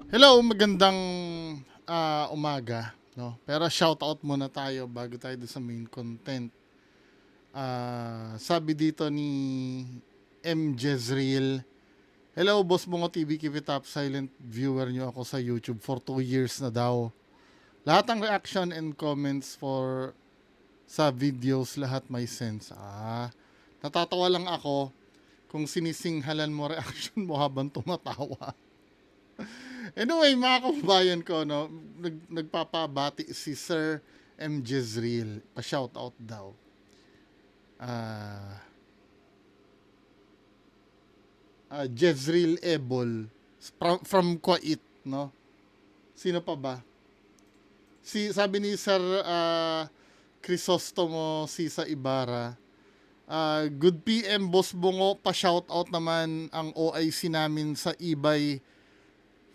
Hello, magandang umaga, no? Pero shoutout muna tayo bago tayo sa main content. Sabi dito ni M. Jezreel, hello, Boss Bungo TV, keep it up, silent viewer nyo ako sa YouTube for 2 years na daw. Lahat ng reaction and comments sa videos, lahat may sense. Natatawa lang ako kung sinisinghalan mo reaction mo habang tumatawa. Anyway, mga kababayan ko, no, nagpapabati si Sir M. Jezreel. Pa-shoutout daw. Jezreel Ebol from Kuwait, no? Sino pa ba? Sabi ni Sir Crisostomo Sisa Ibarra, good PM Boss Bungo, pa-shoutout naman ang OIC namin sa Ibay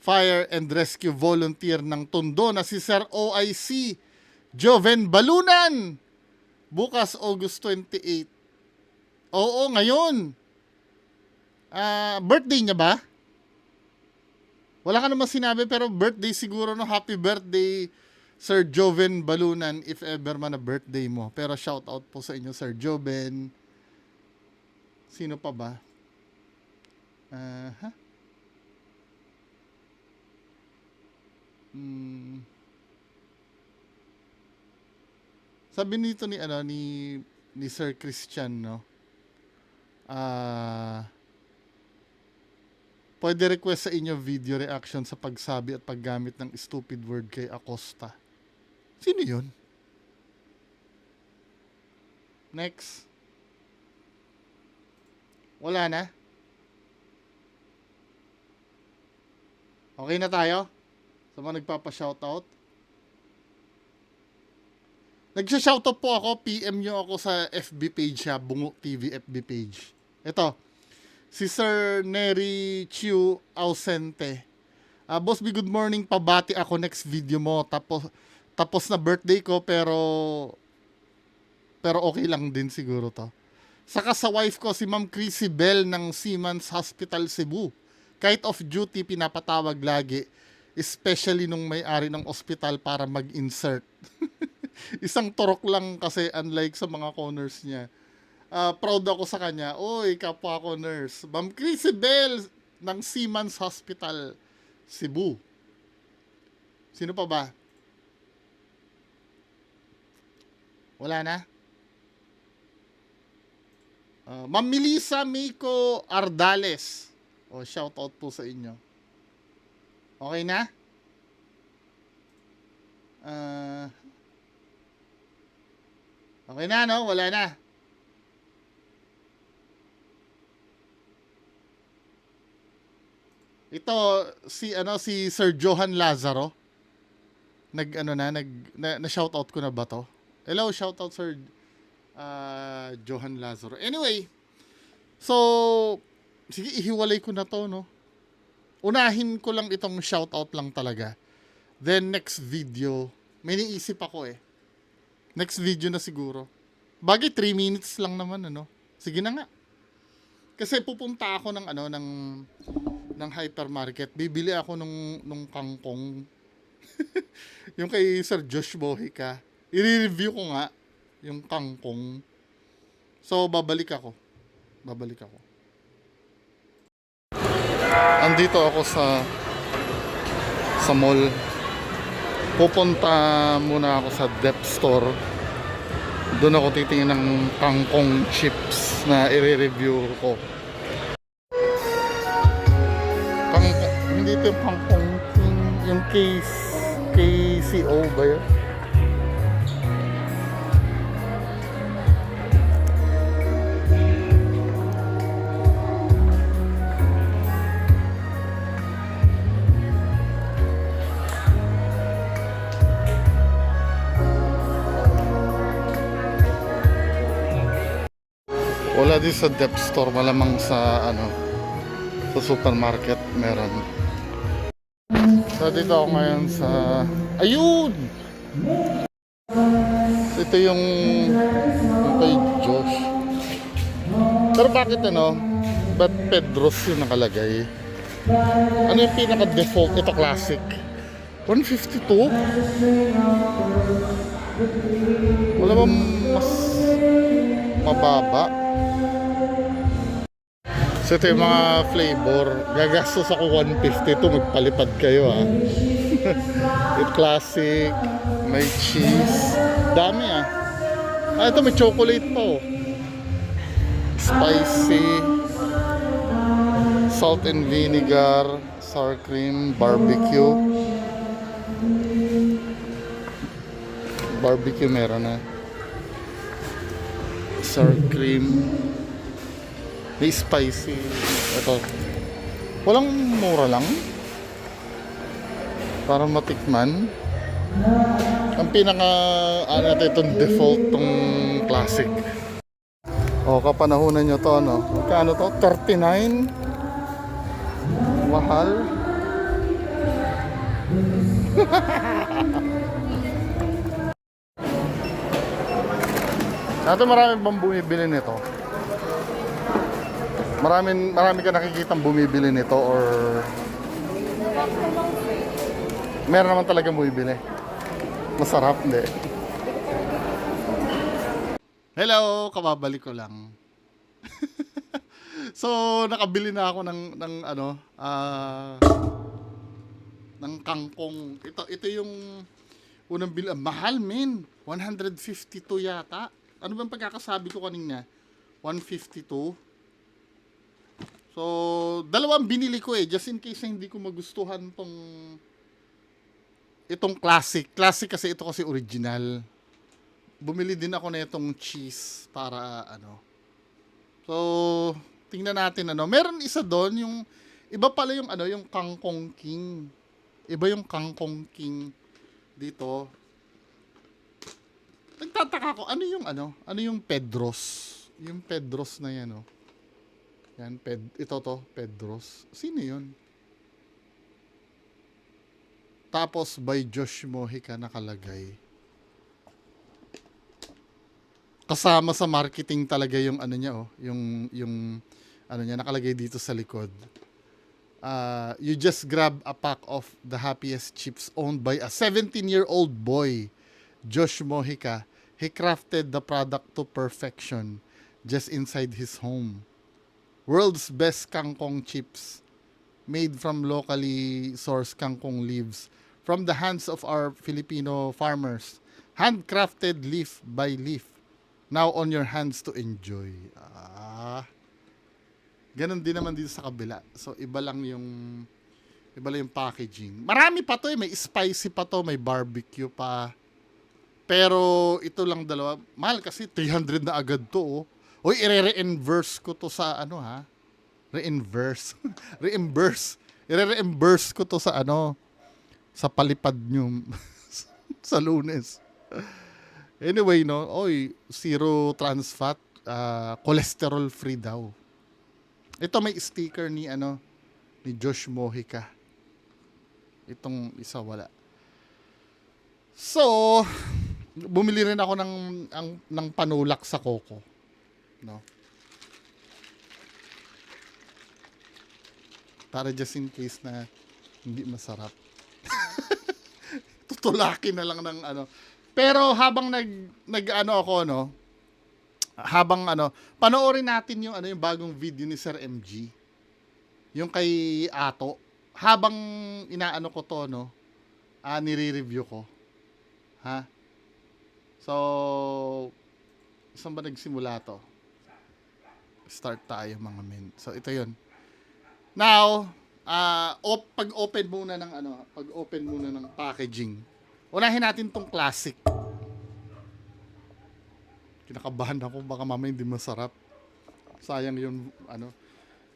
Fire and Rescue Volunteer ng Tondo na si Sir OIC Joven Balunan. Bukas August 28. Oo, ngayon. Birthday niya ba? Wala ka naman sinabi pero birthday siguro, no? Happy birthday Sir Joven Balunan if ever man na birthday mo. Pero shout out po sa inyo Sir Joven. Sino pa ba? Sabi nito ni Sir Christian, no? Pwede request sa inyo video reaction sa pagsabi at paggamit ng stupid word kay Acosta. Sino 'yun? Next. Wala na? Okay na tayo? Sa mga nagpapa-shoutout? Nagsha-shoutout po ako, PM nyo ako sa FB page siya, Bungo TV FB page. Ito, si Sir Neri Chiu Ausente. Boss B, good morning, pabati ako next video mo. Tapos na birthday ko pero okay lang din siguro to. Saka sa wife ko, si Ma'am Chrissy Bell ng Siemens Hospital Cebu. Kahit off duty, pinapatawag lagi. Especially nung may-ari ng ospital para mag-insert. Isang turok lang kasi unlike sa mga co-nurse niya. Proud ako sa kanya. Oy, kapwa ko nurse. Ma'am Chrissy Bell ng Siemens Hospital Cebu. Sino pa ba? Wala na? Ma'am Melissa Miko Ardales. Shout out po sa inyo. Okay na? Okay na, no? Wala na. Ito si Sir Johan Lazaro. Na shoutout ko na ba to? Hello, shoutout Sir Johan Lazaro. Anyway, so sige, ihiwalay ko na to, no? Unahin ko lang itong shoutout lang talaga. Then next video, may niisip ako eh. Next video na siguro. Bagay 3 minutes lang naman, ano. Sige na nga. Kasi pupunta ako ng hypermarket. Bibili ako nung kangkong. Yung kay Sir Josh Bohica. I-review ko nga yung kangkong. So babalik ako. Andito ako sa mall. Pupunta muna ako sa depth store. Doon ako titingin ng kangkong chips na i-review ko. Hindi ito yung kangkong, yung KCO ba yun? Wala din sa depth store, malamang sa sa supermarket meron. So dito ako ngayon sa ayun. Ito yung kay Josh. Pero bakit ba't Pedros yung nakalagay? Ano yung pinaka-default? Ito classic. 152? Wala bang mas mababa? So ito yung mga flavor. Gagastos ako 152. Magpalipad kayo ha. It classic. May cheese. Dami ah. Ito may chocolate pa oh. Spicy. Salt and vinegar. Sour cream. Barbecue. Barbecue meron na. Sour cream. May spicy. Ito. Walang mura lang. Para matikman. Ang pinaka ano natin itong default tong classic. O kapanahunan nyo to ano. Magkano to? 39. Mahal. Dati marami bang bumibili nito? Marami ka nakikitang bumibili nito or meron naman talagang bumibili? Masarap, hindi? Hello, kababalik ko lang. So, nakabili na ako ng ano, ng kangkong. Ito yung unang bili. Mahal, men. 152 yata. Ano bang pagkakasabi ko kanina? 152. So, dalawang binili ko just in case na hindi ko magustuhan itong classic. Classic kasi ito kasi original. Bumili din ako na itong cheese para ano. So, tingnan natin ano. Meron isa doon yung iba pala yung ano, yung Kangkong King. Iba yung Kangkong King dito. Nagtataka ko ano yung Pedros. Yung Pedros na yan oh. Yan, ito to, Pedros. Sino yun? Tapos by Josh Mojica nakalagay. Kasama sa marketing talaga yung ano niya oh, yung ano niya nakalagay dito sa likod. You just grab a pack of the happiest chips owned by a 17-year-old boy, Josh Mojica. He crafted the product to perfection just inside his home. World's best kangkong chips made from locally sourced kangkong leaves from the hands of our Filipino farmers. Handcrafted leaf by leaf. Now on your hands to enjoy. Ganon din naman dito sa kabila. So iba lang yung packaging. Marami pa to may spicy pa to, may barbecue pa. Pero ito lang dalawa. Mahal kasi 300 na agad to oh. Uy, i-re-reimburse ko to sa ano ha? Reimburse. Reimburse. I-reimburse ko to sa ano? Sa palipad nyo. Sa Lunes. Anyway, no? Oy, zero trans fat. Cholesterol free daw. Ito may sticker ni ano? Ni Josh Mojica. Itong isa wala. So, bumili rin ako ng panulak sa Coco. No. Para just in case na hindi masarap. Tutulakin na lang ng ano. Pero habang nag ano ako no, habang ano, panoorin natin yung ano yung bagong video ni Sir MG. Yung kay Ato. Habang inaano ko to no, nire-review ko. Ha? So, saan ba nagsimula to? Start tayo mga men. So ito 'yon. Now, pag-open muna ng packaging. Unahin natin tong classic. Kinakabahan ako baka mamaya hindi masarap. Sayang yung ano.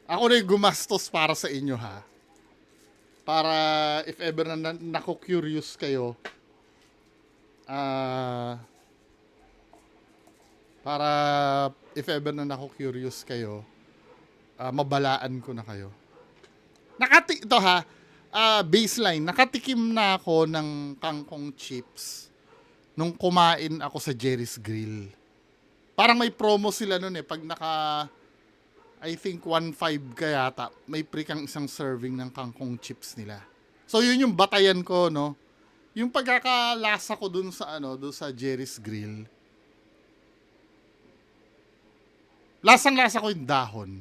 Ako na yung gumastos para sa inyo ha. Para if ever na nako-curious kayo, para if ever na nako-curious kayo, mabalaan ko na kayo. Ito ha, baseline, nakatikim na ako ng kangkong chips nung kumain ako sa Jerry's Grill. Parang may promo sila nun pag naka, I think 1.5 ka yata, may free kang isang serving ng kangkong chips nila. So yun yung batayan ko, no? Yung pagkakalasa ko dun sa dun sa Jerry's Grill. Lasang-lasa ko yung dahon.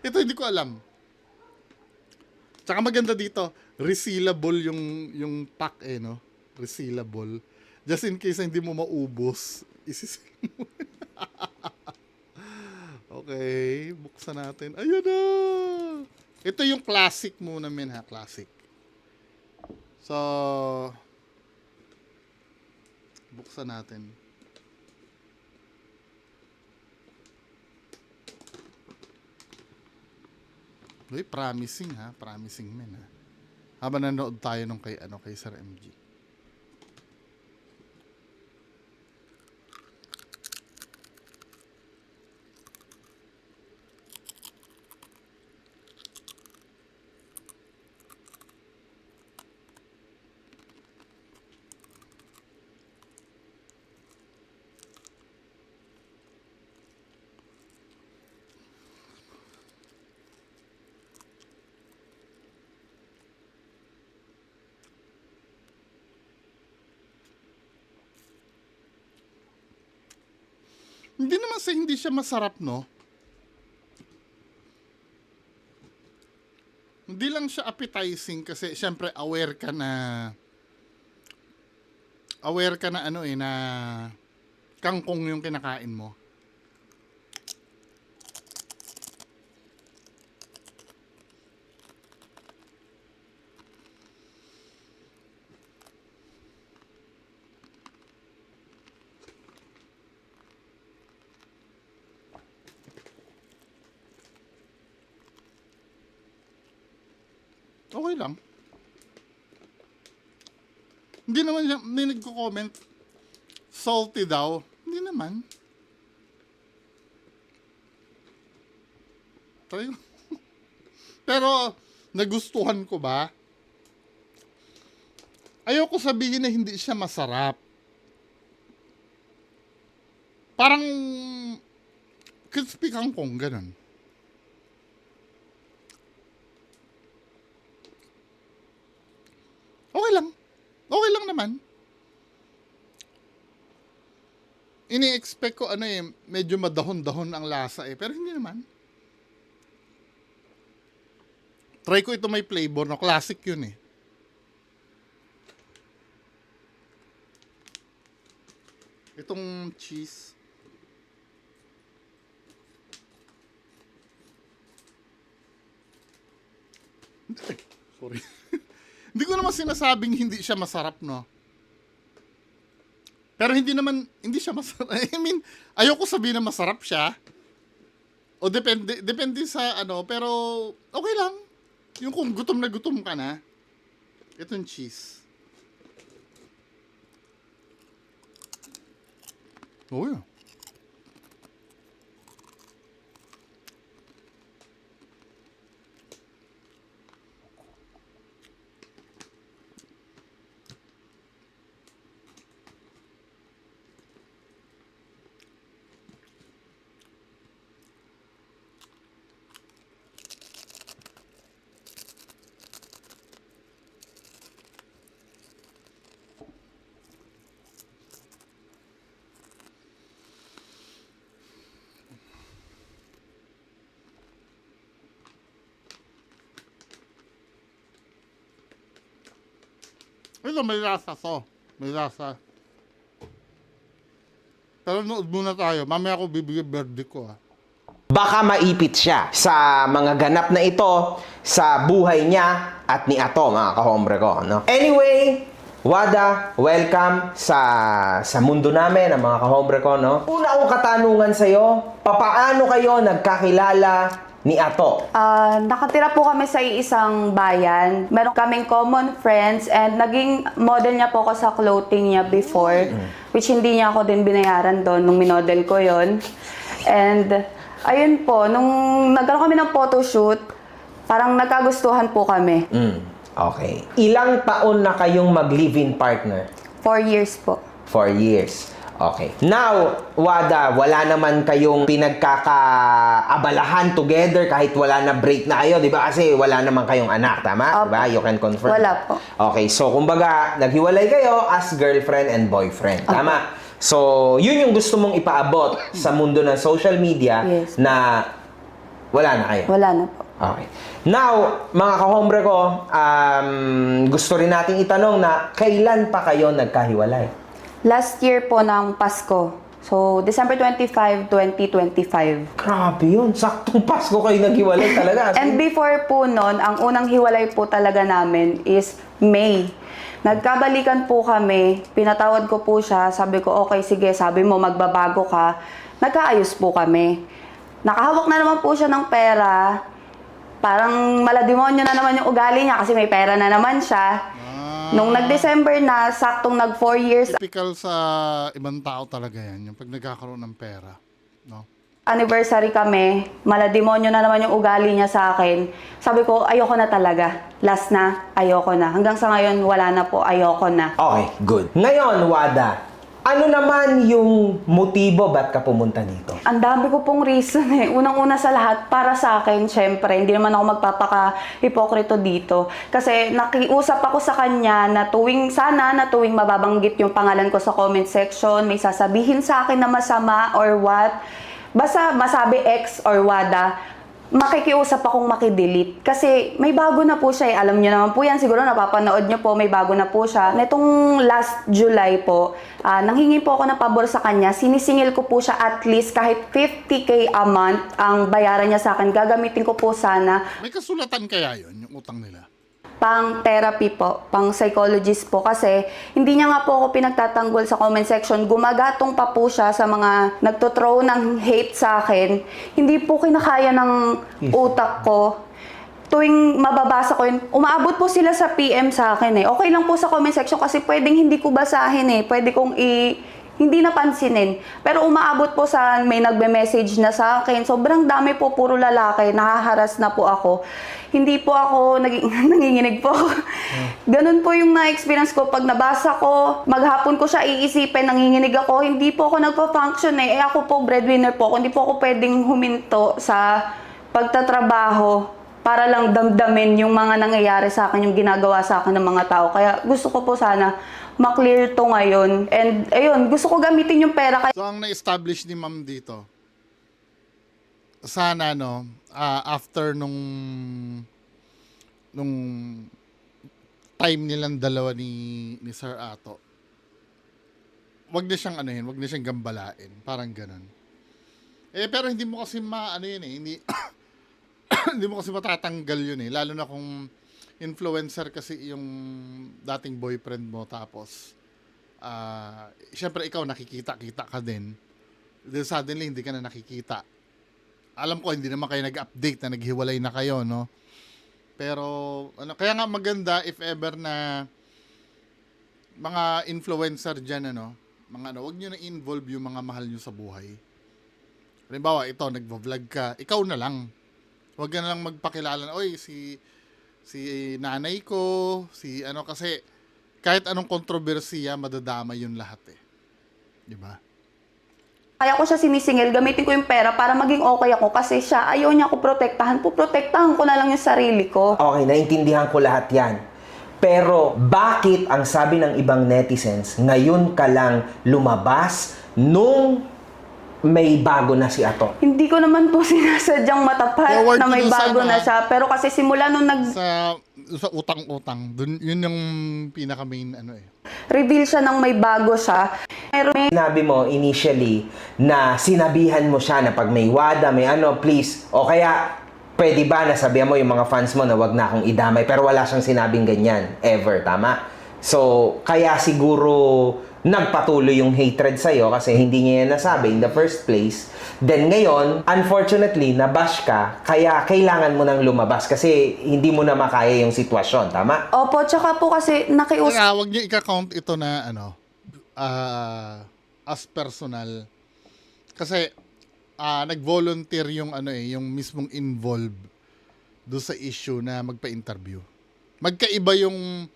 Ito hindi ko alam. Tsaka maganda dito, resealable yung pack no? Resealable. Just in case hindi mo maubos, isisil mo. Okay, buksan natin. Ayun na! Ito yung classic muna, men ha. Classic. So, buksan natin. Uy, promising ha. Promising, men ha. Habang nanood tayo nung kay Sir MG. Hindi naman sa hindi siya masarap, no? Hindi lang siya appetizing kasi syempre aware ka na na kangkong yung kinakain mo. Okay lang. Hindi naman siya, hindi nagko-comment salty daw. Hindi naman. Try. Pero nagustuhan ko ba? Ayoko sabihin na hindi siya masarap. Parang crispy kangkong, ganun. Okay lang. Okay lang naman. Ini-expect ko medyo madahon-dahon ang lasa pero hindi naman. Try ko ito may flavor, no? Classic yun Itong cheese. Sorry. Hindi ko naman sinasabing hindi siya masarap, no? Pero hindi siya masarap. I mean, ayoko sabihin na masarap siya. O depende sa pero okay lang. Yung kung gutom na gutom ka na, itong cheese. Oh, yeah. Ito, may lasa to. May lasa. Pero nood muna tayo. Mamaya ako bibigyan verdict ko Baka maipit siya sa mga ganap na ito sa buhay niya at ni Ato, mga kahombre ko. No? Anyway, Wada, welcome sa mundo namin, ang mga kahombre ko. No? Una akong katanungan sa'yo, papaano kayo nagkakilala ni Ato? Nakatira po kami sa isang bayan. Meron kaming common friends and naging model niya po ako sa clothing niya before. Which hindi niya ako din binayaran doon nung minodel ko yon. And ayun po, nung nagkaroon kami ng photoshoot, parang nagkagustuhan po kami. Okay. Ilang taon na kayong mag-live-in partner? 4 years po. 4 years. Okay. Now, Wada, wala naman kayong pinagkakaabalahan together kahit wala na break na kayo, di ba? Kasi wala naman kayong anak, tama? Di ba? You can confirm. Wala po. Okay, so kumbaga, naghiwalay kayo as girlfriend and boyfriend, tama? So, yun yung gusto mong ipaabot sa mundo ng social media Yes. na wala na kayo. Wala na po. Okay. Now, mga kahombre ko, gusto rin nating itanong na kailan pa kayo nagkahiwalay? Last year po ng Pasko. So, December 25, 2025. Grabe yun. Saktong Pasko kayo naghiwalay talaga. And before po nun, ang unang hiwalay po talaga namin is May. Nagkabalikan po kami, pinatawad ko po siya, sabi ko, okay, sige, sabi mo, magbabago ka. Nagkaayos po kami. Nakahawak na naman po siya ng pera. Parang malademonyo na naman yung ugali niya kasi may pera na naman siya. Nung nag-December na, saktong nag 4 years Typical sa ibang tao talaga yan, yung pag nagkakaroon ng pera. No? anniversary kami, malademonyo na naman yung ugali niya sa akin. Sabi ko, ayoko na talaga. Last na, ayoko na. Hanggang sa ngayon, wala na po, ayoko na. Okay, good. Ngayon, Wada, ano naman yung motibo ba't ka pumunta dito? Ang dami ko pong reason eh. Unang-una sa lahat, para sa akin, syempre, hindi naman ako magpapaka-hipokrito dito. Kasi nakiusap ako sa kanya na tuwing mababanggit yung pangalan ko sa comment section, may sasabihin sa akin na masama or what. Basta masabi X or Wada, makikiusap akong makidelete. Kasi may bago na po siya eh. Alam niyo naman po yan. Siguro napapanood niyo po, may bago na po siya. Netong last July po, nanghingi po ako ng pabor sa kanya. Sinisingil ko po siya at least kahit 50K a month ang bayaran niya sa akin. Gagamitin ko po sana May kasulatan kaya yun, yung utang nila? pang therapy po, pang psychologist po. Kasi hindi niya nga po ako pinagtatanggol sa comment section. Gumagatong pa po siya sa mga nagtothrow ng hate sa akin. Hindi po kinakaya ng utak ko. Tuwing mababasa ko yun, umaabot po sila sa PM sa akin eh. Okay lang po sa comment section kasi pwedeng hindi ko basahin eh. Pwede kong hindi napansinin. Pero umaabot po sa may nagbe-message na sa akin. Sobrang dami po, puro lalaki. Nahaharas na po ako. Hindi po ako nanginginig po. Ganun po yung na-experience ko. Pag nabasa ko, maghapon ko siya iisipin, nanginginig ako. Hindi po ako nagpa-function eh. Ako po, breadwinner po ako. Hindi po ako pwedeng huminto sa pagtatrabaho para lang damdamin yung mga nangyayari sa akin, yung ginagawa sa akin ng mga tao. Kaya gusto ko po sana maklear to ngayon. And ayun, gusto ko gamitin yung pera. So, ang na-establish ni ma'am dito, sana, after nung time nilang dalawa ni Sir Ato, wag na siyang wag na siyang gambalain. Parang ganun. Pero hindi mo kasi hindi, hindi mo kasi matatanggal yun eh. Lalo na kung influencer kasi yung dating boyfriend mo, tapos syempre ikaw nakikita-kita ka din. Then suddenly hindi ka na nakikita. Alam ko hindi naman kayo nag-update na naghiwalay na kayo, no? Pero kaya nga maganda if ever na mga influencer diyan wag niyo na involve yung mga mahal niyo sa buhay. Halimbawa, ito nagvo-vlog ka, ikaw na lang. Wag ka na lang magpakilala na, oy, si nanay ko, kasi kahit anong kontrobersiya, madadama yun lahat eh. Di ba? Kaya ko siya sinisingil, gamitin ko yung pera para maging okay ako kasi siya, ayaw niya ako protektahan. Protektahan ko na lang yung sarili ko. Okay, naintindihan ko lahat yan. Pero bakit ang sabi ng ibang netizens, ngayon ka lang lumabas nung may bago na si Ato? Hindi ko naman po sinasadyang matapat Forward na may to do bago sana. na siya. Pero kasi simula nung Sa utang-utang, yun yung pinaka-main reveal siya ng may bago siya. Meron Sinabi mo initially na sinabihan mo siya na pag may Wada, may please, o kaya pwede ba nasabihan mo yung mga fans mo na wag na akong idamay, pero wala siyang sinabing ganyan, ever, tama? So, kaya siguro nagpatuloy yung hatred sa'yo kasi hindi niya yan nasabi in the first place. Then ngayon, unfortunately, nabash ka, kaya kailangan mo nang lumabas kasi hindi mo na makaya yung sitwasyon, tama? Opo, tsaka po kasi Kaya wag niyo i-count ito na as personal. Kasi nag-volunteer yung yung mismong involved do sa issue na magpa-interview. Magkaiba yung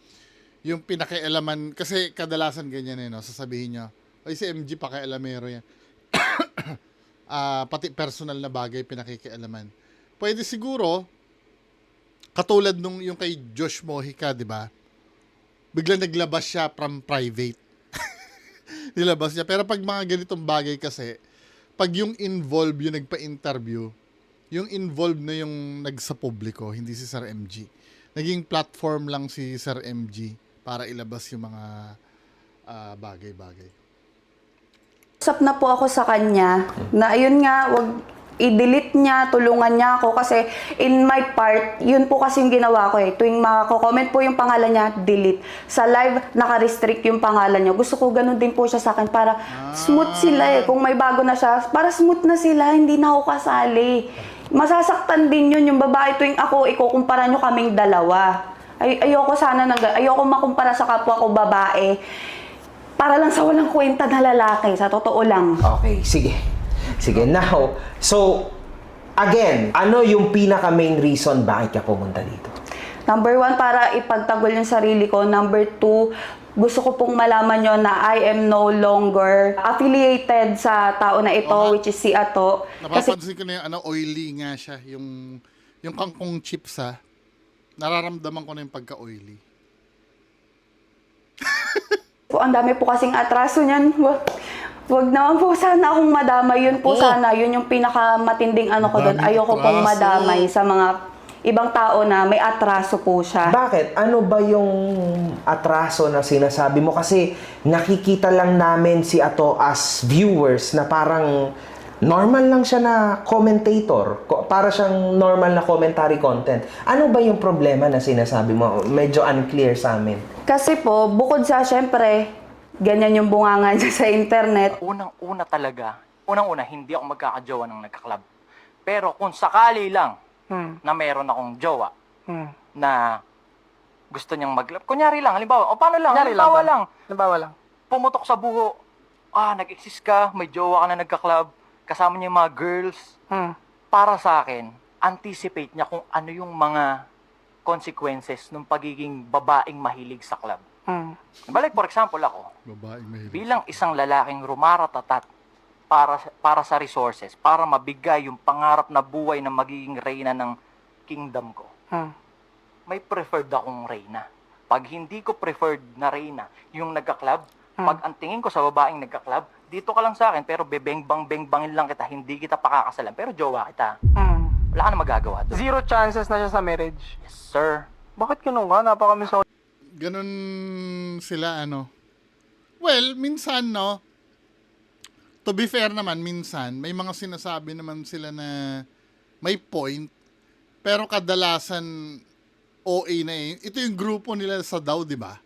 pinakailaman kasi kadalasan ganyan sasabihin niyo, Ay, si MG pakialamero yan. Pati personal na bagay pinakikialaman. Pwede siguro, katulad nung yung kay Josh Mojica, di ba? Biglang naglabas siya from private. Nilabas niya. Pero pag mga ganitong bagay kasi, pag yung involved, yung nagpa-interview, yung involved na yung nagsa publiko, hindi si Sir MG. Naging platform lang si Sir MG para ilabas yung mga bagay-bagay. Usap na po ako sa kanya na ayun nga, wag i-delete niya, tulungan niya ako kasi in my part, yun po kasi yung ginawa ko eh. Tuwing mako-comment po yung pangalan niya, delete. Sa live, naka-restrict yung pangalan niya. Gusto ko ganun din po siya sa akin para smooth sila eh. Kung may bago na siya, para smooth na sila, hindi na ako kasali. Masasaktan din yun yung babae tuwing ako, ikukumpara nyo kaming dalawa. Ayoko makumpara sa kapwa ko babae. Para lang sa walang kwenta na lalaki, sa totoo lang. Okay, sige. Sige, now, so, again, ano yung pinaka-main reason bakit ka pumunta dito? Number 1, para ipagtanggol yung sarili ko. Number 2, gusto ko pong malaman nyo na I am no longer affiliated sa tao na ito, which is si Ato. Napapansin ko na yung oily nga siya. Yung kangkong chips nararamdaman ko na yung pagka-oily. Ang dami po kasing atraso niyan. Wag naman po sana akong madamay. Yun po sana, yun yung pinakamatinding ko doon. Daming Ayoko pong atraso. madamay sa mga ibang tao na may atraso po siya. Bakit? Ano ba yung atraso na sinasabi mo? Kasi nakikita lang namin si Ato as viewers na parang normal lang siya na commentator. Para siyang normal na commentary content. Ano ba yung problema na sinasabi mo? Medyo unclear sa amin. Kasi po, bukod sa syempre, ganyan yung bunganga niya sa internet. Unang-una talaga, hindi ako magkakajowa ng nagka-club. Pero kung sakali lang na meron akong jowa na gusto niyang mag-club, kunyari lang, halimbawa, o paano lang, halimbawa lang, pumutok sa buho, nag-exist ka, may jowa ka na nagka-club, kasama niya yung mga girls. Para sa akin, anticipate niya kung ano yung mga consequences ng pagiging babaeng mahilig sa club. Balik, for example, ako, Babaeng mahilig. bilang isang lalaking rumaratatat para sa resources, para mabigay yung pangarap na buhay na magiging reyna ng kingdom ko, may preferred akong reyna. Pag hindi ko preferred na reyna, yung nagka-club, pag ang tingin ko sa babaeng nagka-club, dito ka lang sa akin, pero bebeng-bang-beng-bangin lang kita, hindi kita pakakasalan, pero jowa kita. Wala ka na magagawa doon. Zero chances na siya sa marriage. Yes, sir. Bakit ganun ka? Napaka-miso. Ganun sila, Well, minsan, to be fair naman, minsan, may mga sinasabi naman sila na may point, pero kadalasan, OA na eh. Ito yung grupo nila sa DAW, di ba?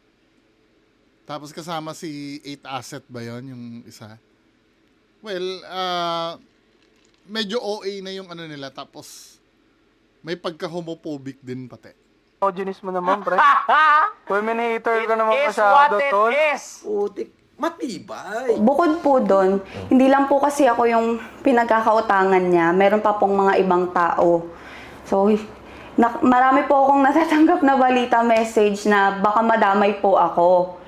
Tapos kasama si 8 Asset ba yon yung isa? Well, medyo OA na yung nila, tapos may pagka-homophobic din pati. Misogynis mo naman, pre. Women hater ka naman It is masyado, what it tol. is. Putik, matibay. Bukod po doon, hindi lang po kasi ako yung pinagkakautangan niya. Meron pa pong mga ibang tao. So, marami po akong natatanggap na balita message na baka madamay po ako.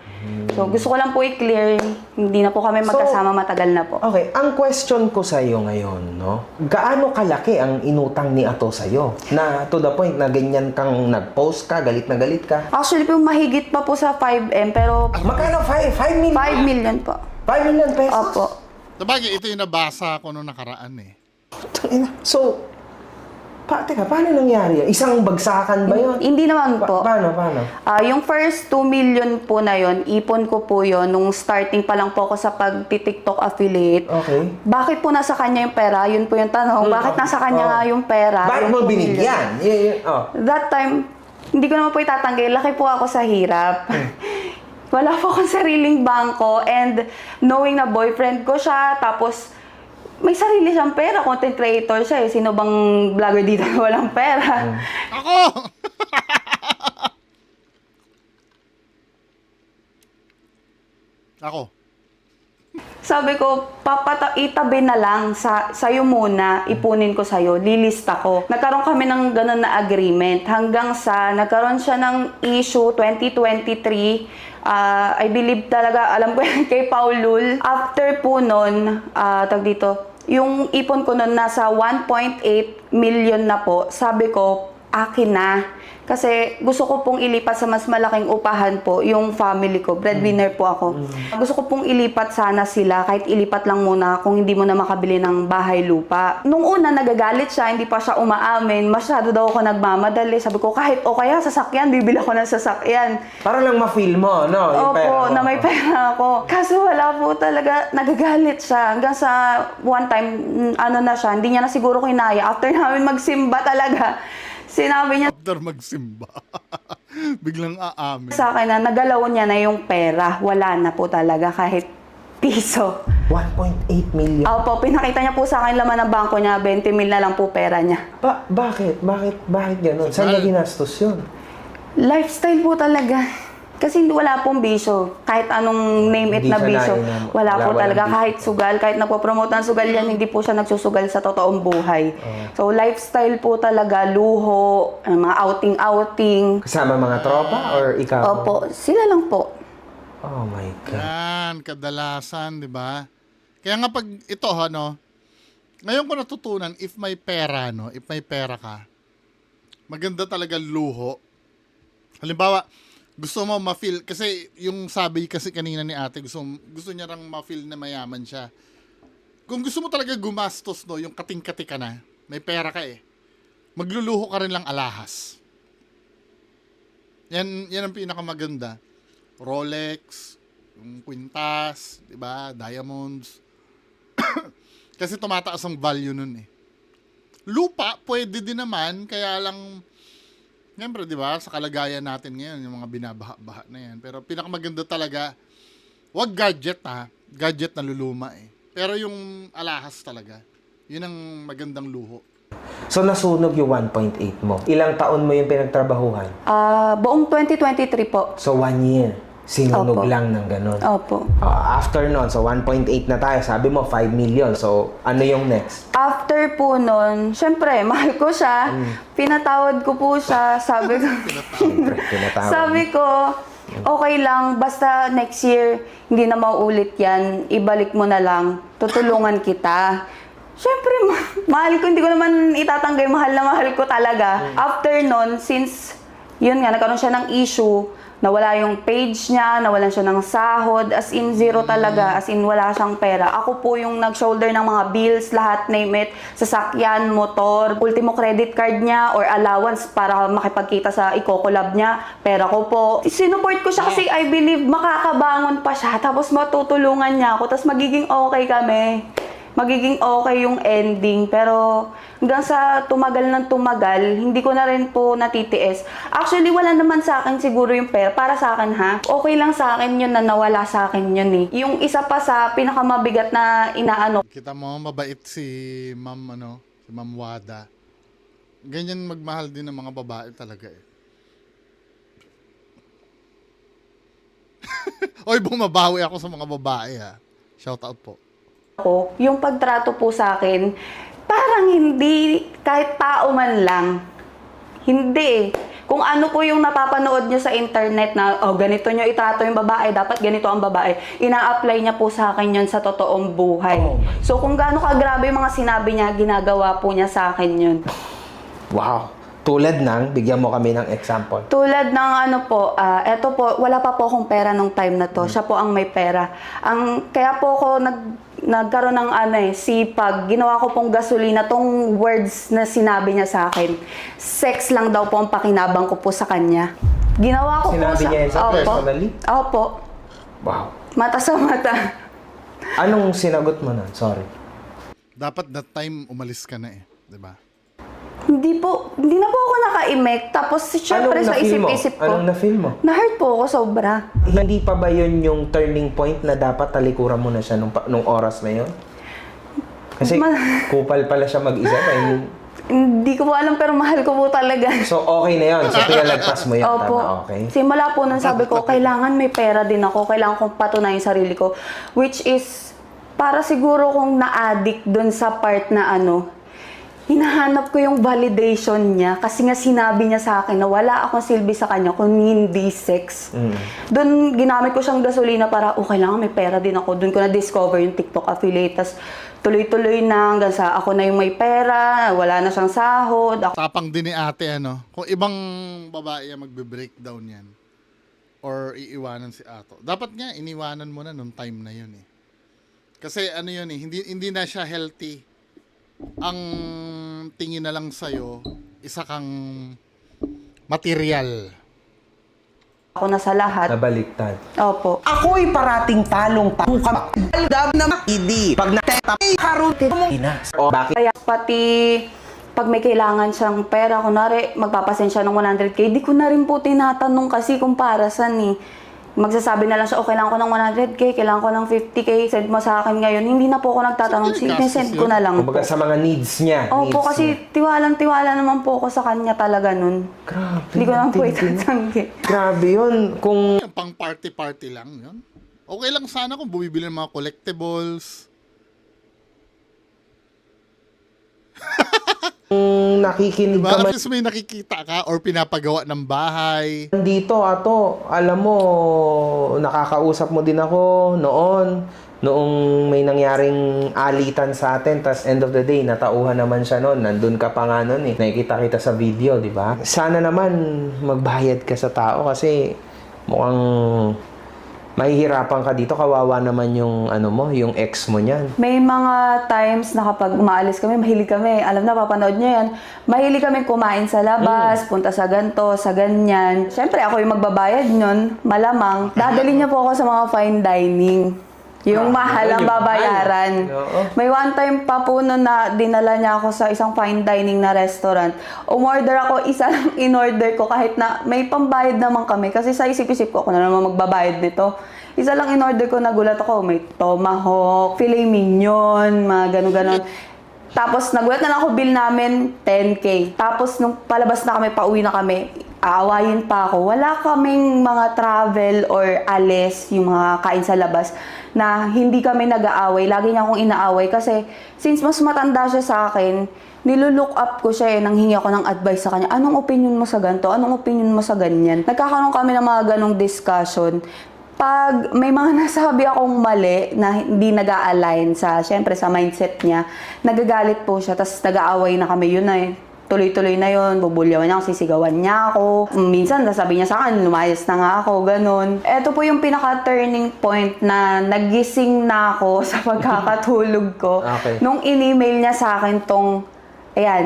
So, gusto ko lang po i-clear, hindi na po kami magkasama, matagal na po. Okay, ang question ko sa iyo ngayon, gaano kalaki ang inutang ni Ato sa iyo? Na to the point na ganyan kang nag-post ka, galit na galit ka? Actually po, mahigit pa po sa 5M, pero Magkano? 5 million? 5 million po. 5 million pesos? Opo. Sabagay, ito yung nabasa ko nung nakaraan eh. So, teka, paano nangyari yan? Isang bagsakan ba yun? Hindi naman po. Paano? Yung first 2 million po na yon, ipon ko po yon nung starting pa lang po ako sa pag-TikTok affiliate. Okay. Bakit po nasa kanya yung pera? Yun po yung tanong. Bakit nasa kanya nga yung pera? Bakit Yung mo 2 million? binigyan? That time, hindi ko naman po itatanggi. Laki po ako sa hirap. Wala po akong sariling bangko and knowing na boyfriend ko siya, tapos may sarili siyang pera, content creator siya eh. Sino bang vlogger dito na walang pera? Ako! Ako. Sabi ko, itabi na lang sa'yo muna, ipunin ko sa'yo, lilista ko. Nagkaroon kami ng ganun na agreement hanggang sa nagkaroon siya ng issue 2023. I believe talaga, alam ko yan kay Paulul. After po nun, yung ipon ko nun nasa 1.8 million na po. Sabi ko, akin na. Kasi gusto ko pong ilipat sa mas malaking upahan po yung family ko. Breadwinner po ako. Gusto ko pong ilipat sana sila, kahit ilipat lang muna kung hindi mo na makabili ng bahay lupa. Nung una, nagagalit siya, hindi pa siya umaamin. Masyado daw ako nagmamadali. Sabi ko, kahit o kaya sasakyan, bibili ako ng sasakyan. Para lang ma-feel mo, no? Yung pera Opo, mo. na may pera ako. Kaso wala po talaga, nagagalit siya. Hanggang sa one time, na siya, hindi niya na siguro kinaya. After namin magsimba talaga, sinabi niya After magsimba. Biglang aamin. sa akin na nagalaw niya na yung pera. Wala na po talaga kahit piso. 1.8 million. Opo, pinakita niya po sa akin laman ng bangko niya, 20 mil na lang po pera niya. Bakit? Bakit ganun? Saan niya ginastos yun? Lifestyle po talaga. Kasi wala pong bisyo. Kahit anong name it Hindi na siya bisyo. Wala po walang talaga. bisyo. Kahit sugal, kahit napopromote ng sugal yan, hindi po siya nagsusugal sa totoong buhay. So, lifestyle po talaga, luho, mga outing-outing. Kasama mga tropa or ikaw? Opo, sila lang po. Oh my God. Yan, kadalasan, di ba? Kaya nga pag ito, ngayon ko natutunan, if may pera ka, maganda talaga luho. Halimbawa, gusto mo ma-feel, kasi yung sabi kasi kanina ni ate, gusto niya rang ma-feel na mayaman siya. Kung gusto mo talaga gumastos, yung kating-kati ka na, may pera ka magluluho ka rin lang alahas. Yan ang pinakamaganda. Rolex, yung kwintas, di ba? Diamonds. Kasi tumataas ang value nun Lupa, pwede din naman, kaya lang, siyempre, di ba, sa kalagayan natin ngayon, yung mga binabaha-baha na yan. Pero pinakamaganda talaga, wag gadget gadget na luluma Pero yung alahas talaga, yun ang magandang luho. So, nasunog yung 1.8 mo. Ilang taon mo yung pinagtrabahuhan? Buong 2023 po. So, 1 year. Sinunog Opo. lang ng ganun. Opo. After nun, so 1.8 na tayo. Sabi mo, 5 million. So, ano yung next? After po nun, syempre, mahal ko siya. Pinatawad ko po siya. Sabi ko, Siyempre, tinatawag. sabi ko, okay lang, basta next year, hindi na mauulit yan. Ibalik mo na lang. Tutulungan kita. Syempre, mahal ko. Hindi ko naman itatanggay. Mahal na mahal ko talaga. After nun, since, yun nga, nagkaroon siya ng issue, nawala yung page niya, nawalan siya ng sahod, as in zero talaga, as in wala siyang pera. Ako po yung nag-shoulder ng mga bills, lahat, name it, sasakyan, motor, ultimo credit card niya, or allowance para makipagkita sa i-collab niya, pera ko po. Sinuport ko siya kasi I believe makakabangon pa siya, tapos matutulungan niya ako, tapos magiging okay kami. Magiging okay yung ending, pero hanggang sa tumagal ng tumagal, hindi ko na rin po natitiis. Actually, wala naman sa akin siguro yung pera. Para sa akin okay lang sa akin yun na nawala sa akin yun Yung isa pa sa pinakamabigat na inaano. Kita mo, mabait si Ma'am Wada. Ganyan magmahal din ng mga babae talaga Oy, bumabawi ako sa mga babae Shout out po. Yung pagtrato po sa akin, parang hindi, kahit tao man lang. Hindi Kung ano po yung napapanood nyo sa internet na, ganito nyo itrato yung babae, dapat ganito ang babae, ina-apply niya po sa akin yun sa totoong buhay. So kung gaano kagrabe yung mga sinabi niya, ginagawa po niya sa akin yun. Wow. Tulad ng, bigyan mo kami ng example. Tulad ng eto po, wala pa po akong pera nung time na to. Siya po ang may pera. Kaya po ako nagkaroon ng sipag. Ginawa ko pong gasolina tong words na sinabi niya sa akin. Sex lang daw po ang pakinabang ko po sa kanya. Ginawa ko Sinabi po niya yun sa personally? Opo. Wow. Mata sa mata. Anong sinagot mo nun? Sorry. Dapat that time umalis ka na di ba? Hindi na po ako naka-imek. Tapos syempre sa isip-isip ko. Anong na-feel mo? Na-hurt po ako sobra. Hindi pa ba yun yung turning point na dapat talikuran mo na siya nung oras na yun? Kasi kupal pala siya mag-isa. Hindi ko po alam pero mahal ko po talaga. So okay na yun. So pinalagpas mo yun. Opo. Tama, okay. Simula po nung sabi ko, kailangan may pera din ako. Kailangan kong patunayan yung sarili ko. Which is, Para siguro kung na-addict dun sa part na hinahanap ko yung validation niya kasi nga sinabi niya sa akin na wala akong silbi sa kanya kung hindi sex. Doon ginamit ko siyang gasolina para kailangan may pera din ako. Doon ko na-discover yung TikTok affiliate. Tas tuloy-tuloy na hanggang sa ako na yung may pera, wala na siyang sahod. Tapang din ni ate, kung ibang babae ang magbe-breakdown yan or iiwanan si ato. Dapat nga, iniwanan mo na nung time na yun eh. Kasi yun eh, hindi na siya healthy. Ang tingin na lang sa'yo, isa kang material. Ako na sa lahat. Nabaliktad. Opo. Ako'y parating talong-talong ka. Aldab na makidi. Pag nateta, ay karutin mo. O bakit? Kaya pati pag may kailangan siyang pera, kunwari magpapasend siya ng 100K, di ko na rin po tinatanong kasi kung para saan eh. Magsasabi na lang siya, kailangan ko ng 100K, kailangan ko ng 50K, send mo sa akin ngayon. Hindi na po ako nagtatanong, send ko na lang Kumbaga po. sa mga needs niya. Opo, needs kasi tiwalang-tiwala naman po ako sa kanya talaga nun. Grabe. Hindi ko naman po tindi. itatanggi. Grabe yun. Kung Pang party-party lang yun. Okay lang sana kung bumibili ng mga collectibles. nakikinig Diba? ka At man least may nakikita ka or pinapagawa ng bahay. dito, ato, alam mo, nakakausap mo din ako noong may nangyaring alitan sa atin, tas end of the day, natauhan naman siya noon. Nandun ka pa nga noon eh. Nakikita kita sa video, di ba? Sana naman magbayad ka sa tao kasi mukhang mahihirapan ka dito. Kawawa naman yung yung ex mo niyan. May mga times na kapag umaalis kami, mahilig kami. Alam na, papanood niyo yan. Mahilig kami kumain sa labas, punta sa ganto, sa ganyan. Siyempre, ako yung magbabayad nun, malamang. Dadali niya po ako sa mga fine dining. Yung mahal ang babayaran. Oo. May one time pa po nun na dinala niya ako sa isang fine dining na restaurant. Umorder ako, isa lang in-order ko kahit na may pambayad naman kami. Kasi sa isip-isip ko, ako na naman magbabayad nito. Isa lang in-order ko, nagulat ako. May tomahawk, filet mignon, mga gano'n-gano'n. Tapos nagulat na lang ako, bill namin 10K. Tapos nung palabas na kami, pauwi na kami, aawayin pa ako. Wala kaming mga travel or alis, yung mga kain sa labas, na hindi kami nag-aaway. Lagi niya akong inaaway kasi since mas matanda siya sa akin, nilulook up ko siya nanghingi ako ng advice sa kanya. Anong opinion mo sa ganito? Anong opinion mo sa ganyan? Nagkakaroon kami ng mga ganong discussion. Pag may mga nasabi akong mali na hindi nag-a-align syempre sa mindset niya, nagagalit po siya, tapos nag-aaway na kami, yun na eh. Tuloy-tuloy na yun, bubulyawan niya ako, sisigawan niya ako. Minsan, nasabi niya sa akin, lumayas na nga ako, ganun. Ito po yung pinaka-turning point na nagising na ako sa pagkakatulog ko. Okay. Nung in-email niya sa akin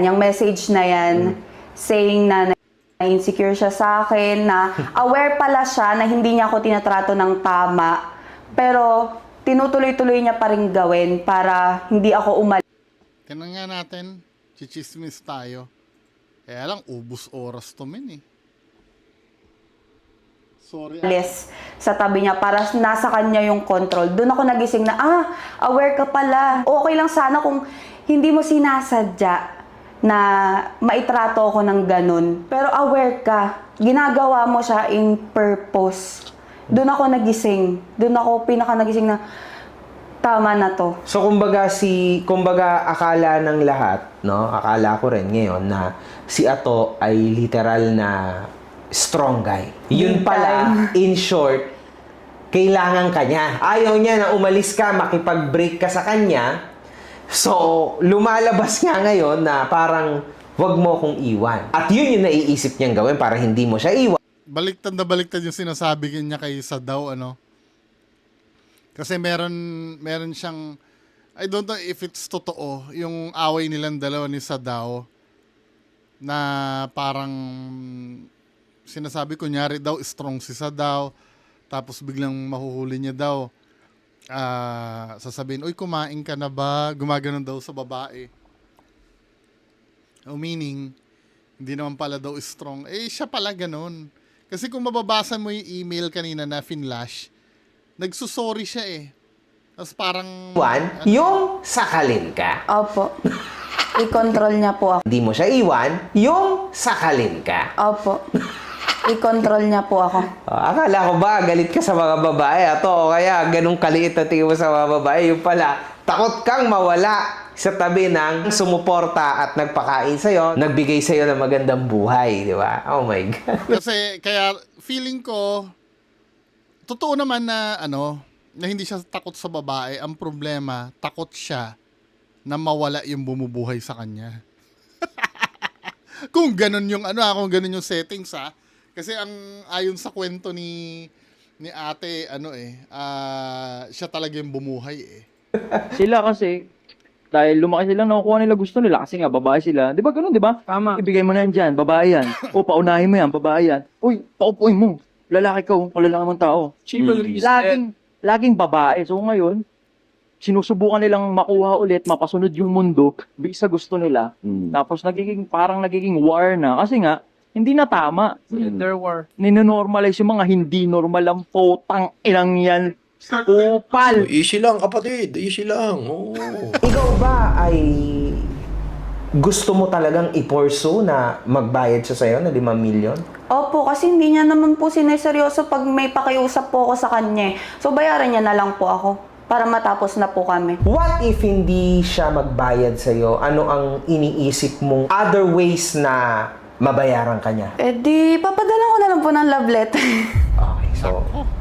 yung message na yan, saying na insecure siya sa akin, na aware pala siya na hindi niya ako tinatrato ng tama, pero tinutuloy-tuloy niya pa rin gawin para hindi ako umalis. Tingnan nga natin, chichismis tayo. Kaya lang, ubus oras to men eh. Sorry. Sa tabi niya para nasa kanya yung control. Doon ako nagising na, aware ka pala. Okay lang sana kung hindi mo sinasadya na maitrato ako ng ganun. Pero aware ka, ginagawa mo siya in purpose. Doon ako nagising. Doon ako pinaka-nagising na, tama na to. So kumbaga akala ng lahat, no? Akala ko rin ngayon na si Ato ay literal na strong guy. Yun pala, in short, kailangan ka niya. Ayaw niya na umalis ka, makipag-break ka sa kanya. So, lumalabas nga ngayon na parang wag mo kong iwan. At yun yung naiisip niyang gawin para hindi mo siya iwan. Baliktad na baliktad yung sinasabi niya kay Sadaw, Kasi meron siyang, I don't know if it's totoo, yung away nilang dalawa ni Sadaw, na parang sinasabi, kunyari daw, strong si Sadaw, tapos biglang mahuhuli niya daw, sasabihin, uy, kumain ka na ba? Gumaganon daw sa babae. Meaning, hindi naman pala daw strong. Siya pala ganun. Kasi kung mababasa mo yung email kanina na finlash, nagsusorry siya Tapos parang Iwan, yung sakalin ka. Opo. I-control niya po ako. Hindi mo siya iwan, yung sakalin ka. Opo. I-control niya po ako. Akala ko ba galit ka sa mga babae ato o kaya ganung kaliit na tingin mo sa mga babae, yung pala takot kang mawala sa tabi ng sumuporta at nagpakain sa'yo, nagbigay sa'yo ng magandang buhay, di ba? Oh my God. Kasi, kaya feeling ko, totoo naman na, na hindi siya takot sa babae. Ang problema, takot siya na mawala yung bumubuhay sa kanya. Kung ganun yung, kung ganun yung settings, ha. Kasi ayon sa kwento ni ate, siya talaga yung bumuhay, eh. Sila kasi, dahil lumaki sila, nakukuha nila gusto nila kasi nga babae sila. Di ba ganun, di ba? Tama. Ibigay mo na yan dyan, babae yan. O, paunahin mo yan, babae yan. Uy, paupuin mo. Lalaki ka, kung lalaki mong tao. Chivalry is Laging babae. So ngayon, sinusubukan nilang makuha ulit, mapasunod yung mundo, based sa gusto nila. Tapos parang nagiging war na. Kasi nga, hindi na tama. Gender war. Ninonormalize yung mga hindi normal ang potang ilang yan. Kupal. Easy lang, kapatid. Easy lang. Oo. Ikaw ba ay gusto mo talagang i-pursue na magbayad siya sa'yo na 5 milyon? Opo, kasi hindi niya naman po sineseryoso pag may pakiusap po ako sa kanya. So, bayaran niya na lang po ako para matapos na po kami. What if hindi siya magbayad sa'yo? Ano ang iniisip mong other ways na mabayaran ka niya? Eh di, papadala ko na lang po ng love letter. Okay,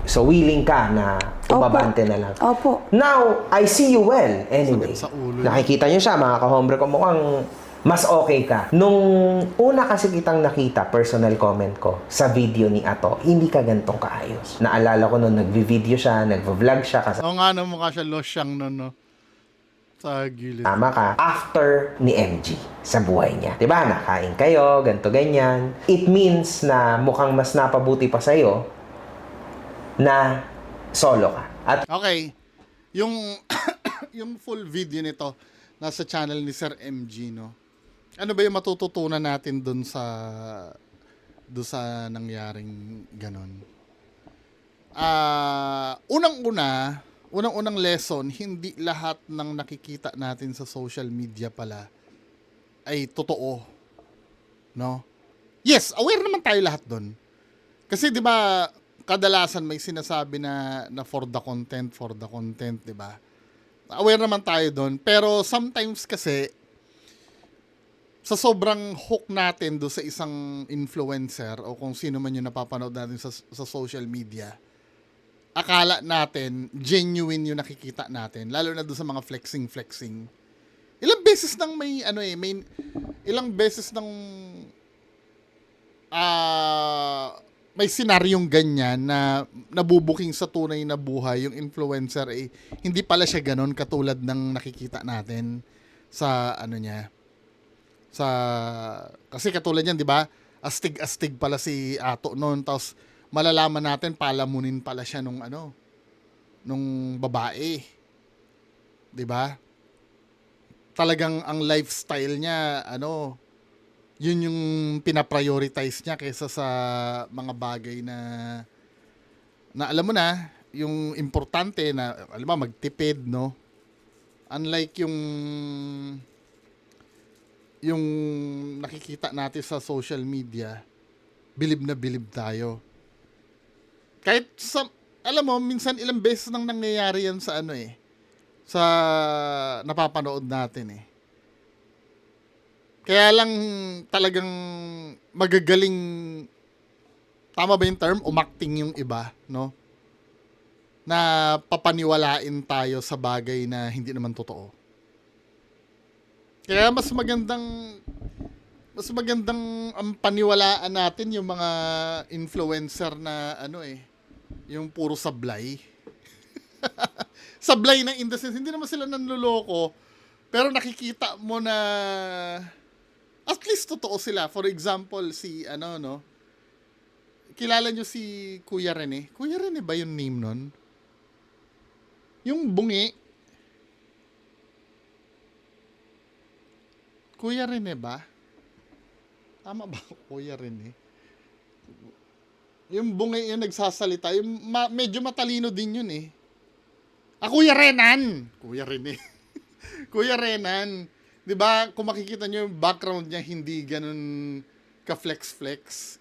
so willing ka na umabante na lang. Opo. Now, I see you well anyway. Sakit sa ulo. Nakikita niyo siya, mga kahombre ko, mukhang mas okay ka. Nung una kasi kitang nakita, personal comment ko, sa video ni Ato, hindi ka gantong kaayos. Naalala ko nung nagvi-video siya, nagvo-vlog siya, Oo nga, mukha siya losyang no. Sa gilid. kasama ka after ni MG sa buhay niya. Diba? Nakain kayo, ganto ganyan. It means na mukhang mas napabuti pa sa'yo na solo ka. At Okay. Yung yung full video nito nasa channel ni Sir MG, no. Ano ba yung matututunan natin doon sa nangyaring ganon? Unang-unang lesson, hindi lahat ng nakikita natin sa social media pala ay totoo. No? Yes, aware naman tayo lahat doon. Kasi 'di ba, kadalasan may sinasabi na for the content, 'di ba? Aware naman tayo doon, pero sometimes kasi sa sobrang hook natin do sa isang influencer o kung sino man yung napapanood natin sa social media, akala natin genuine yung nakikita natin, lalo na do sa mga flexing. Ilang beses nang ilang beses nang may senaryong ganyan na nabubuking sa tunay na buhay yung influencer, hindi pala siya ganon katulad ng nakikita natin sa kasi katulad yan, di ba? Astig pala si Ato noon, tapos malalaman natin palamunin pala siya nung babae. Di ba? Talagang ang lifestyle niya, yun yung pinaprioritize niya kaysa sa mga bagay na alam mo na, yung importante na, alam mo, magtipid, no? Unlike yung nakikita natin sa social media, bilib na bilib tayo. Kahit alam mo, minsan ilang beses nang nangyayari yan sa sa napapanood natin. Kaya lang talagang magagaling, tama ba yung term? Umakting yung iba, no? Na papaniwalain tayo sa bagay na hindi naman totoo. Kaya mas magandang ang paniwalaan natin yung mga influencer na yung puro sablay. Sablay na in the sense, hindi naman sila nanloloko, pero nakikita mo na at least totoo sila. For example, si kilala nyo si Kuya Rene? Kuya Rene ba yung name nun? Yung bungi. Kuya Rene ba? Tama ba? Kuya Rene. Yung bungi yung nagsasalita. Yung medyo matalino din yun . Kuya Renan! Kuya Rene. Kuya Renan. Diba, kung makikita nyo yung background niya, hindi ganun ka-flex-flex.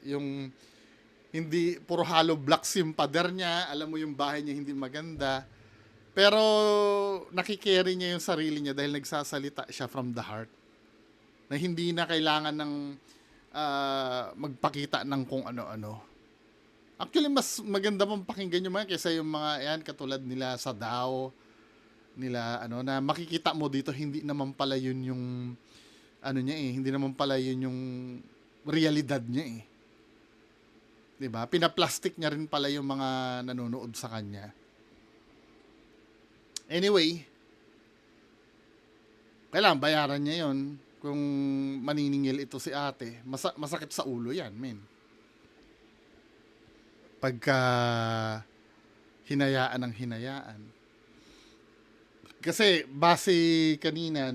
Hindi, puro hollow blocks yung pader niya. Alam mo yung bahay niya hindi maganda. Pero nakikerry niya yung sarili niya dahil nagsasalita siya from the heart. Na hindi na kailangan ng magpakita ng kung ano-ano. Actually, mas maganda pang pakinggan yung mga kaysa yung mga yan, katulad nila sa Dao, nila na makikita mo dito, hindi naman pala yun yung ano niya hindi naman pala yun yung realidad niya 'Di ba? Pinaplastic niya rin pala yung mga nanonood sa kanya. Anyway, kailangan bayaran niya yon kung maniningil ito si ate. Masakit sa ulo yan, men. Pagka hinayaan ng hinayaan. Kasi base kanina,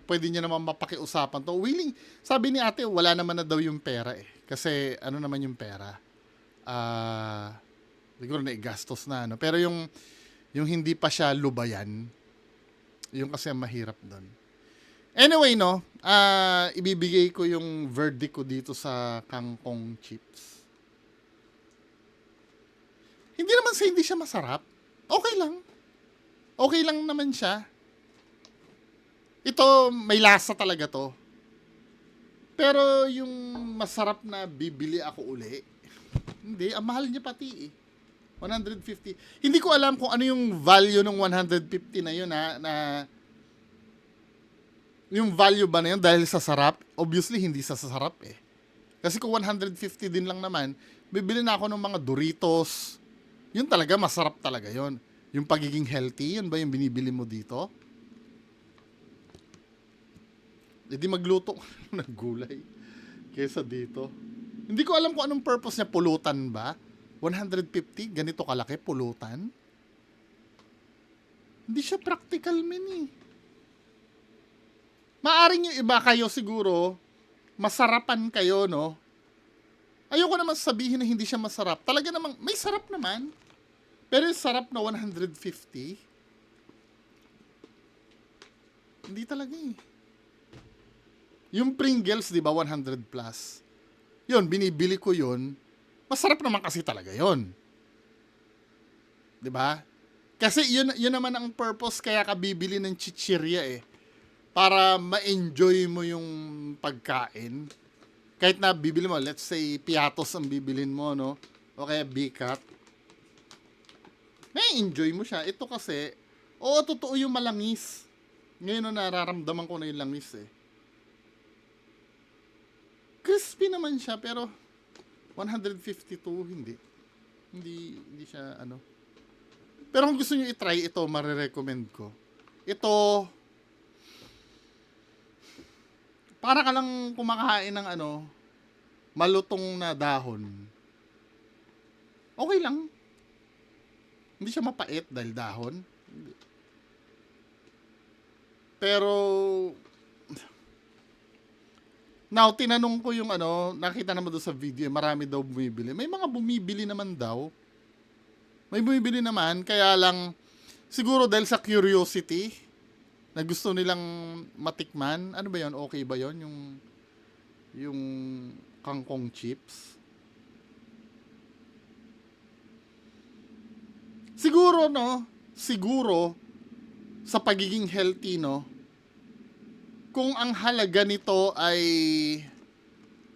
pwede niya naman mapakiusapan to. Willing, sabi ni ate, wala naman na daw yung pera Kasi ano naman yung pera? Siguro na igastos na, Pero yung hindi pa siya lubayan, yung kasi ang mahirap doon. Anyway, ibibigay ko yung verdict ko dito sa kangkong chips. Hindi naman hindi siya masarap. Okay lang. Okay lang naman siya. Ito, may lasa talaga to. Pero yung masarap na bibili ako uli, hindi, ang mahal niya pati 150. Hindi ko alam kung ano yung value ng 150 na yun na yung value ba na yun dahil sa sarap? Obviously, hindi sa sarap Kasi kung 150 din lang naman, bibili na ako ng mga Doritos. Yun talaga, masarap talaga yun. Yung pagiging healthy, yun ba yung binibili mo dito? Hindi magluto ng gulay kesa dito. Hindi ko alam kung anong purpose niya. Pulutan ba? 150? Ganito kalaki? Pulutan? Hindi siya practical, men Maaring yung iba kayo siguro, masarapan kayo, Ayoko naman sabihin na hindi siya masarap. Talaga namang, may sarap naman. Pero yung sarap na 150, hindi talaga Yung Pringles, di ba, 100 plus. Yun, binibili ko yun. Masarap naman kasi talaga yun. Di ba? Kasi yun naman ang purpose kaya ka bibili ng chichirya Para ma-enjoy mo yung pagkain. Kahit na bibili mo, let's say, piatos ang bibilin mo, O kaya bikat. May enjoy mo siya. Ito kasi, totoo yung malangis. Ngayon nararamdaman ko na yung langis Crispy naman siya, pero 152, hindi. Hindi siya, Pero kung gusto nyo i-try ito, marirecommend ko. Ito, para ka lang kumakain ng malutong na dahon. Okay lang. Hindi siya mapait dahil dahon. Pero, now, tinanong ko yung nakita naman doon sa video, marami daw bumibili. May mga bumibili naman daw. May bumibili naman, kaya lang, siguro dahil sa curiosity, na gusto nilang matikman. Ano ba yun? Okay ba yun? Yung kangkong chips? Siguro, Siguro, sa pagiging healthy, kung ang halaga nito ay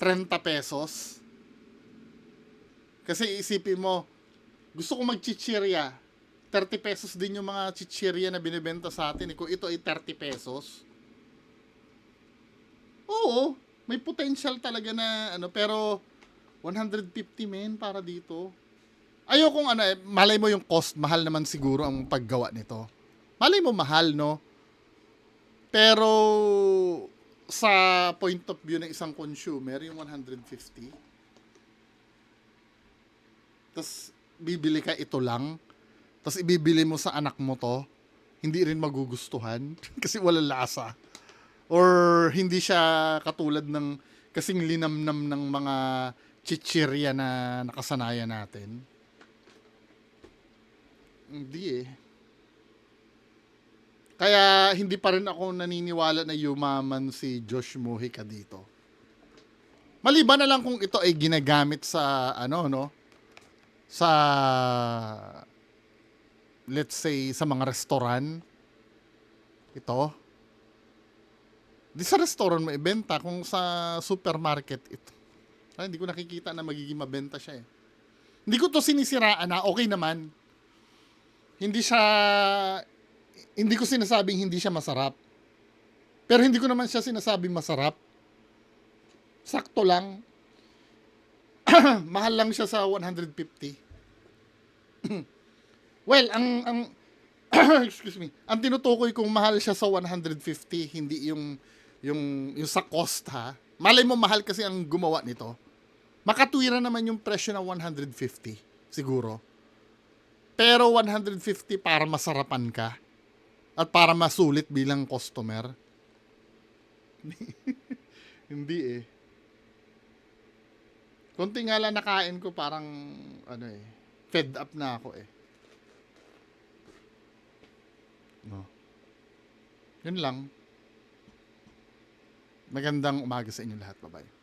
30 pesos, kasi isipin mo, gusto ko magchichirya, 30 pesos din yung mga chichirya na binibenta sa atin. Kung ito ay 30 pesos, oo, may potential talaga na, pero 150 men para dito. Ayokong malay mo yung cost, mahal naman siguro ang paggawa nito. Malay mo mahal, Pero sa point of view ng isang consumer, yung 150, tapos bibili ka ito lang, tapos ibibili mo sa anak mo to, hindi rin magugustuhan kasi walang lasa. Or hindi siya katulad ng kasing linamnam ng mga chichirya na nakasanayan natin. Hindi Kaya hindi pa rin ako naniniwala na yumaman si Josh Mojica dito. Maliban na lang kung ito ay ginagamit sa ano no, sa let's say sa mga restaurant. Ito. Di sa restaurant mo ibenta, kung sa supermarket ito. Ay, hindi ko nakikita na magiging mabenta siya eh. Hindi ko to sinisiraan na okay naman. Hindi ko sinasabing hindi siya masarap. Pero hindi ko naman siya sinasabing masarap. Sakto lang. Mahal lang siya sa 150. Well, ang excuse me. Ang tinutukoy kong mahal siya sa 150, hindi yung sa cost ha. Malay mo mahal kasi ang gumawa nito. Makatwira naman yung presyo na 150 siguro. Pero 150 para masarapan ka at para masulit bilang customer. Hindi eh. Konti nga lang nakain ko, parang ano eh, fed up na ako eh. No. Yun lang. Magandang umaga sa inyo lahat. Bye-bye.